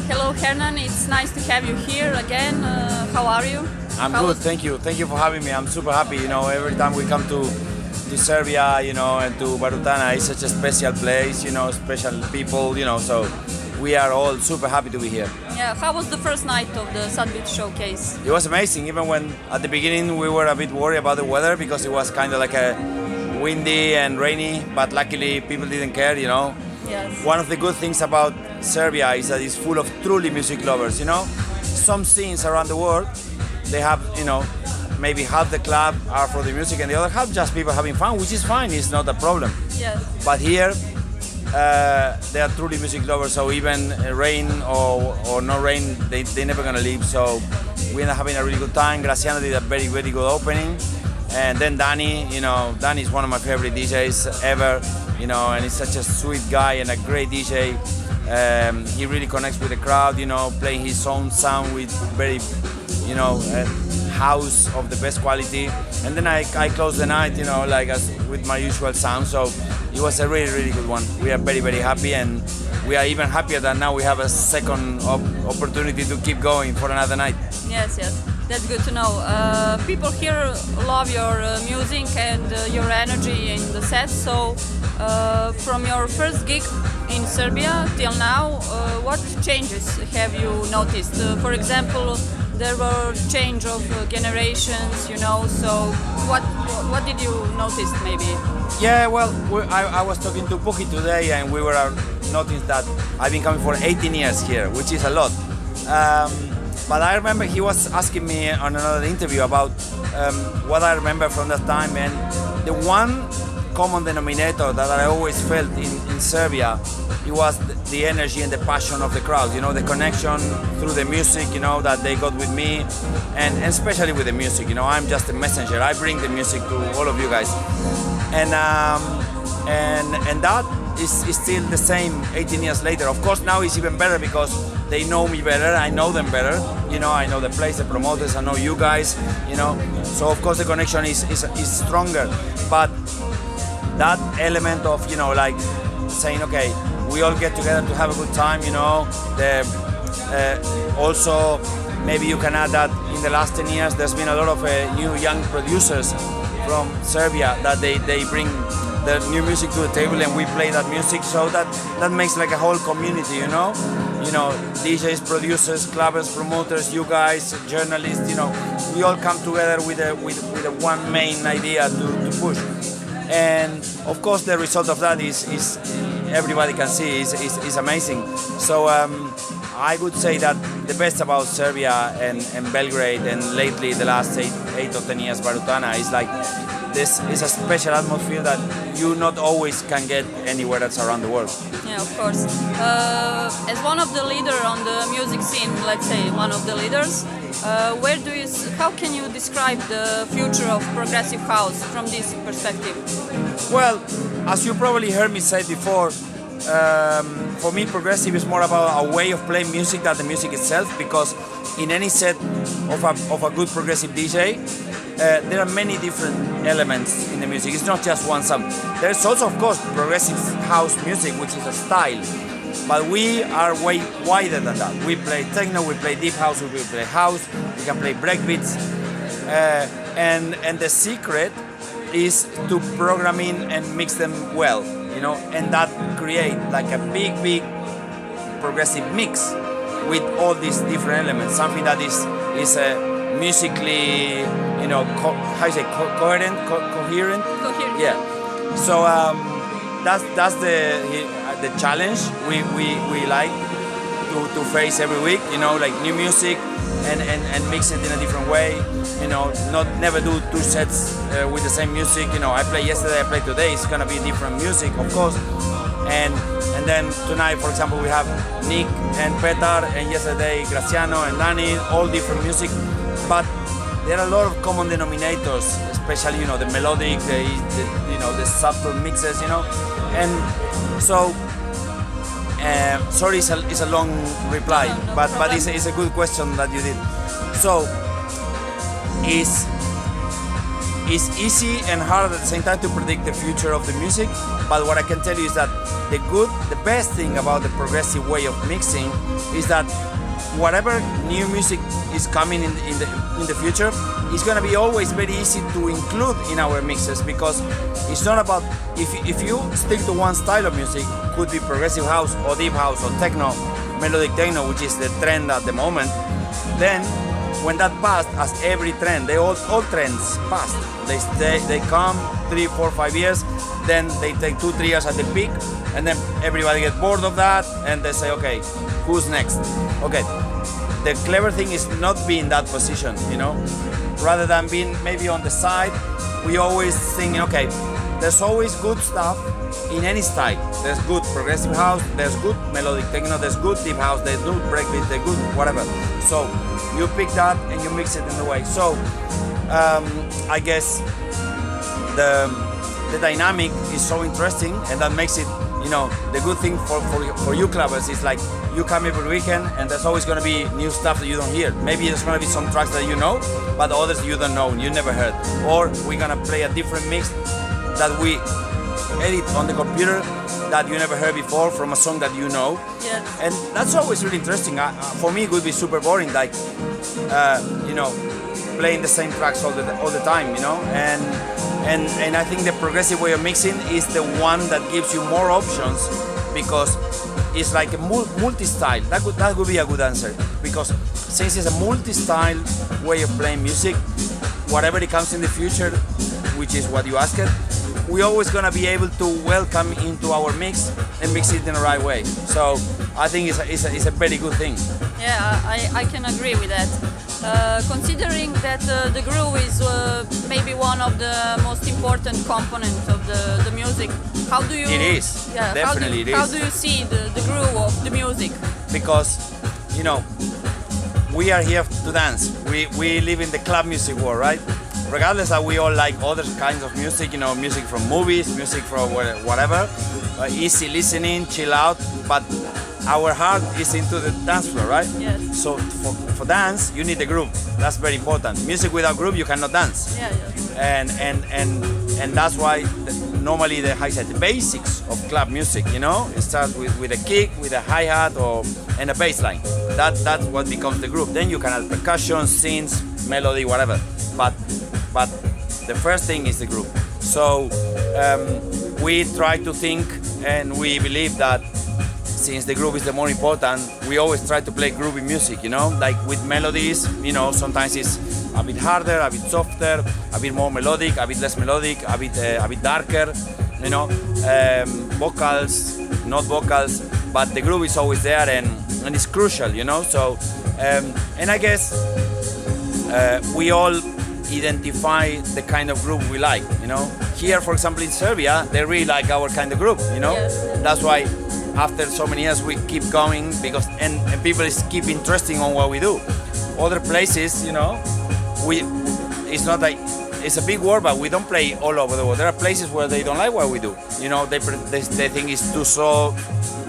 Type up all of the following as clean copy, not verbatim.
Hello, Hernan. It's nice to have you here again. How are you? I'm good, thank you. Thank you for having me. I'm super happy. Every time we come to Serbia, and to Barutana, it's such a special place, special people, so we are all super happy to be here. Yeah, how was the first night of the Sudbeat showcase? It was amazing, even when at the beginning we were a bit worried about the weather because it was kind of like a windy and rainy, but luckily people didn't care. Yes. One of the good things about Serbia is that it's full of truly music lovers, Some scenes around the world, they have, maybe half the club are for the music and the other half just people having fun, which is fine, it's not a problem. Yes. But here, they are truly music lovers, so even rain or no rain, they're never gonna leave. So we end up having a really good time. Graciano did a very, very good opening. And then Danny, Danny is one of my favorite DJs ever, and he's such a sweet guy and a great DJ. He really connects with the crowd, playing his own sound with very, house of the best quality. And then I closed the night, with my usual sound. So it was a really, really good one. We are very, very happy, and we are even happier that now we have a second opportunity to keep going for another night. Yes, that's good to know. People here love your music and your energy in the set. So from your first gig in Serbia till now, what changes have you noticed? For example, there were change of generations, so what did you notice maybe? Yeah, well, I was talking to Puki today, and we were noticing that I've been coming for 18 years here, which is a lot. But I remember he was asking me on another interview about what I remember from that time, and the one common denominator that I always felt in Serbia, it was the energy and the passion of the crowd, the connection through the music, that they got with me, and especially with the music, I'm just a messenger. I bring the music to all of you guys, and that is still the same 18 years later. Of course, now it's even better because they know me better, I know them better, I know the place, the promoters, I know you guys, so of course the connection is stronger, but that element of, saying, okay, we all get together to have a good time, also maybe you can add that in the last 10 years there's been a lot of new young producers from Serbia that they bring the new music to the table and we play that music, so that makes like a whole community, DJs, producers, clubbers, promoters, you guys, journalists, we all come together with a one main idea to push. And of course the result of that is everybody can see is amazing. So I would say that the best about Serbia and Belgrade, and lately the last 8 or 10 years Barutana, is like this is a special atmosphere that you not always can get anywhere else around the world. Yeah, of course. As one of the leaders on the music scene, let's say one of the leaders, how can you describe the future of progressive house from this perspective? Well, as you probably heard me say before, for me progressive is more about a way of playing music than the music itself, because in any set of a good progressive DJ, there are many different elements in the music. It's not just one song. There's also, of course, progressive house music, which is a style. But we are way wider than that. We play techno, we play deep house, we play house, we can play breakbeats. And the secret is to program in and mix them well, and that create like a big progressive mix with all these different elements. Something that is musically, coherent. Coherent. Yeah. So that's the challenge we like to face every week. Like new music and mix it in a different way. Never do 2 sets with the same music. I played yesterday, I played today. It's gonna be different music, of course. And then tonight, for example, we have Nick and Petar, and yesterday Graciano and Danny, all different music. But there are a lot of common denominators, especially the melodic, the subtle mixes, and so. Sorry, it's a long reply, but it's a good question that you did. So, it's easy and hard at the same time to predict the future of the music. But what I can tell you is that the best thing about the progressive way of mixing is that whatever new music is coming in the future, it's gonna be always very easy to include in our mixes, because it's not about if you stick to one style of music, could be progressive house or deep house or techno, melodic techno, which is the trend at the moment. Then when that passed, as every trend, all trends passed. They come 3, 4, 5 years, then they take 2, 3 years at the peak, and then everybody gets bored of that, and they say, okay, who's next? Okay, the clever thing is not be in that position, you know, rather than being maybe on the side. We always think, okay, there's always good stuff in any style. There's good progressive house, there's good melodic techno, there's good deep house, there's good breakbeat, there's good whatever. So you pick that and you mix it in the way. So I guess the dynamic is so interesting, and that makes it, you know, the good thing for you clubbers is like you come every weekend and there's always going to be new stuff that you don't hear. Maybe there's going to be some tracks that you know, but others you don't know, you never heard. Or we're going to play a different mix that we edit on the computer that you never heard before from a song that you know. Yeah. And that's always really interesting. For me, it would be super boring, like, you know, playing the same tracks all the time, you know. And I think the progressive way of mixing is the one that gives you more options, because it's like a multi-style. That would be a good answer, because since it's a multi-style way of playing music, whatever it comes in the future, which is what you asked, we're always gonna be able to welcome into our mix and mix it in the right way. So I think it's a very good thing. Yeah, I can agree with that. Considering that the groove is maybe one of the most important components of the music, how do you? It is. Yeah, definitely it is. How do you see the groove of the music? Because, you know, we are here to dance. We live in the club music world, right? Regardless that we all like other kinds of music, you know, music from movies, music from whatever, easy listening, chill out, but our heart is into the dance floor, right? Yes. So for dance, you need the groove. That's very important. Music without groove, you cannot dance. Yeah, yeah. And that's why normally the basics of club music, you know, it starts with a kick, with a hi-hat, and a bass line. That's what becomes the groove. Then you can add percussion, synths, melody, whatever. But the first thing is the groove. So we try to think, and we believe that since the groove is the more important, we always try to play groovy music, you know, like with melodies, you know, sometimes it's a bit harder, a bit softer, a bit more melodic, a bit less melodic, a bit darker, you know, vocals, not vocals, but the groove is always there, and it's crucial, you know. So, and I guess we all identify the kind of groove we like, you know. Here, for example, in Serbia, they really like our kind of groove, you know. Yes. That's why after so many years we keep going, because and people keep interesting on what we do. Other places, you know, it's not like it's a big word, but we don't play all over the world. There are places where they don't like what we do, you know. They think it's too soft,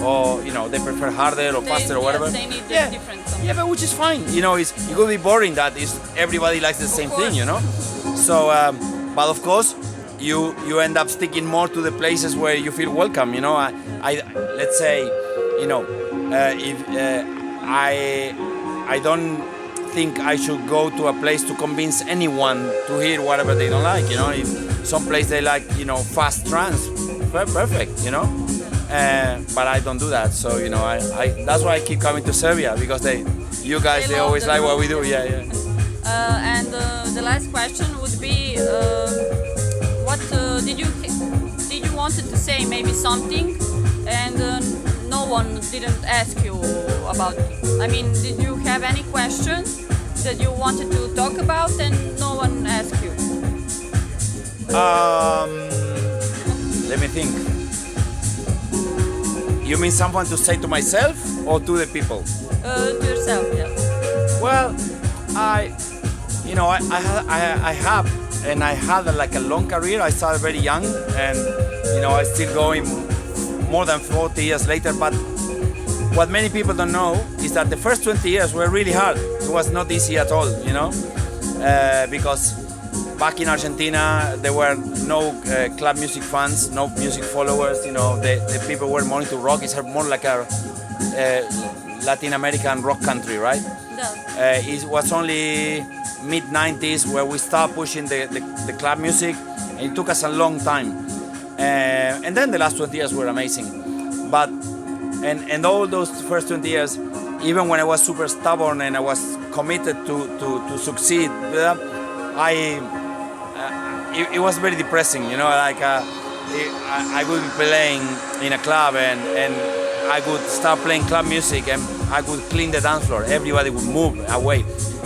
or you know, they prefer harder or faster or whatever. They need different something. Yeah, but which is fine. You know, it could be boring that everybody likes the same thing, you know. So, but of course, you end up sticking more to the places where you feel welcome. You know, I let's say, you know, if I don't think I should go to a place to convince anyone to hear whatever they don't like. You know, if some place they like, you know, fast trance, perfect. You know. But I don't do that, so you know, I that's why I keep coming to Serbia, because you guys they always like what we do. Yeah. And the last question would be, what did you wanted to say? Maybe something, and no one didn't ask you about. I mean, did you have any questions that you wanted to talk about and no one asked you? Let me think. You mean someone to say to myself or to the people? To yourself, yes. Well, I have, and I had like a long career. I started very young, and you know, I'm still going more than 40 years later. But what many people don't know is that the first 20 years were really hard. It was not easy at all, you know, because back in Argentina, there were no club music fans, no music followers. You know, the people were more into rock. It's more like a Latin American rock country, right? Yeah. It was only mid 90s where we started pushing the club music, and it took us a long time. And then the last 20 years were amazing. But and all those first 20 years, even when I was super stubborn and I was committed to succeed, it was very depressing, you know. Like I would be playing in a club and I would start playing club music and I would clean the dance floor. Everybody would move away,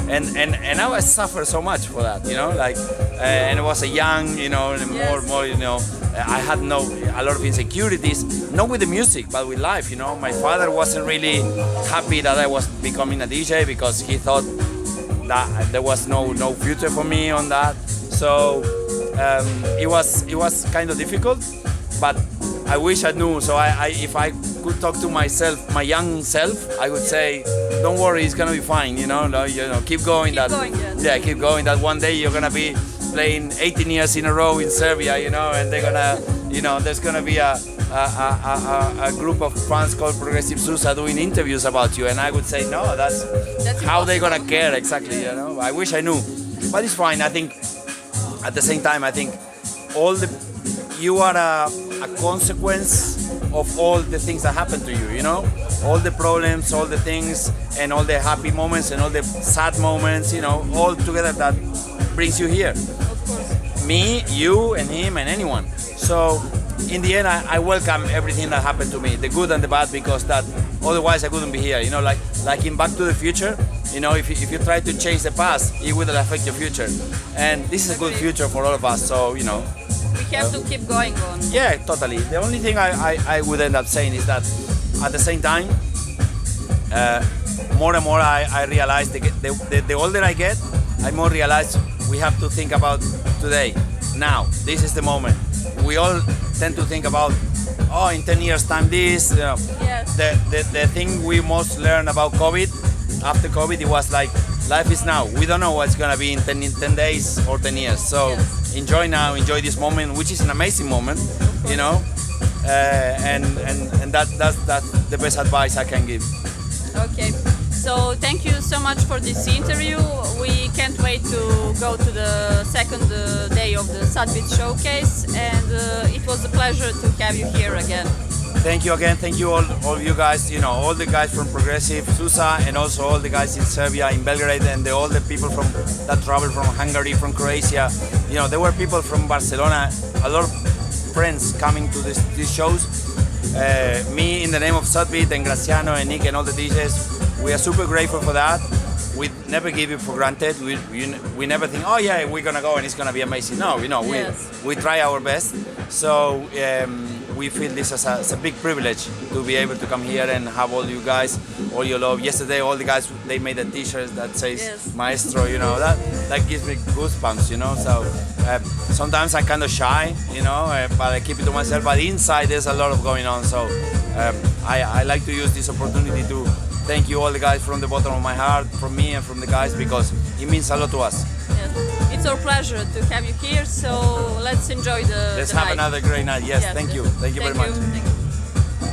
and I was suffer so much for that, you know. Like and I was a young, you know, and Yes. more, you know. I had a lot of insecurities, not with the music, but with life, you know. My father wasn't really happy that I was becoming a DJ because he thought that there was no future for me on that. So it was kind of difficult, but I wish I knew. So if I could talk to myself, my young self, I would say, don't worry, it's gonna be fine. You know, keep going. Keep going, yes. Yeah, keep going. That one day you're gonna be playing 18 years in a row in Serbia. You know, and they're gonna, you know, there's gonna be a group of fans called Progressive Suza doing interviews about you, and I would say, no, that's how they're gonna care exactly. You know, I wish I knew, but it's fine. I think at the same time, I think you are a consequence of all the things that happen to you, you know, all the problems, all the things, and all the happy moments and all the sad moments, you know, all together that brings you here. Of course. Me, you, and him, and anyone. So in the end, I welcome everything that happened to me, the good and the bad, because that otherwise I couldn't be here. You know, like in Back to the Future, you know, if you try to change the past, it will affect your future. And this is a good future for all of us. So, you know. We have to keep going on. Yeah, totally. The only thing I would end up saying is that at the same time, more and more I realize the older I get, I more realize we have to think about today, now. This is the moment. We all tend to think about, oh, in 10 years time this. Yes. The thing we most learned about COVID, after COVID, it was like, life is now. We don't know what's gonna be in 10 days or 10 years. So Yes. enjoy now, enjoy this moment, which is an amazing moment, you know. And that's the best advice I can give. Okay. So thank you so much for this interview. We can't wait to go to the second day of the Sudbeat showcase, and it was a pleasure to have you here again. Thank you again. Thank you all of you guys. You know, all the guys from Progressive Suza, and also all the guys in Serbia, in Belgrade, and all the people that traveled from Hungary, from Croatia. You know, there were people from Barcelona. A lot of friends coming to these shows. Me, in the name of Sudbeat and Graciano and Nick and all the DJs, we are super grateful for that. We never give it for granted. We never think, oh yeah, we're gonna go and it's gonna be amazing. No, you know, Yes. we try our best. So we feel this as a big privilege to be able to come here and have all you guys, all your love. Yesterday, all the guys, they made a T-shirt that says Yes. Maestro. You know, that gives me goosebumps. You know, so sometimes I'm kind of shy, you know, but I keep it to myself. But inside, there's a lot of going on. So I like to use this opportunity to thank you all the guys from the bottom of my heart, from me and from the guys, because it means a lot to us. Yes. It's our pleasure to have you here. So let's enjoy the Let's the have night. another great night. Yes, Yes, thank yes. you. Thank you very much. Thank you.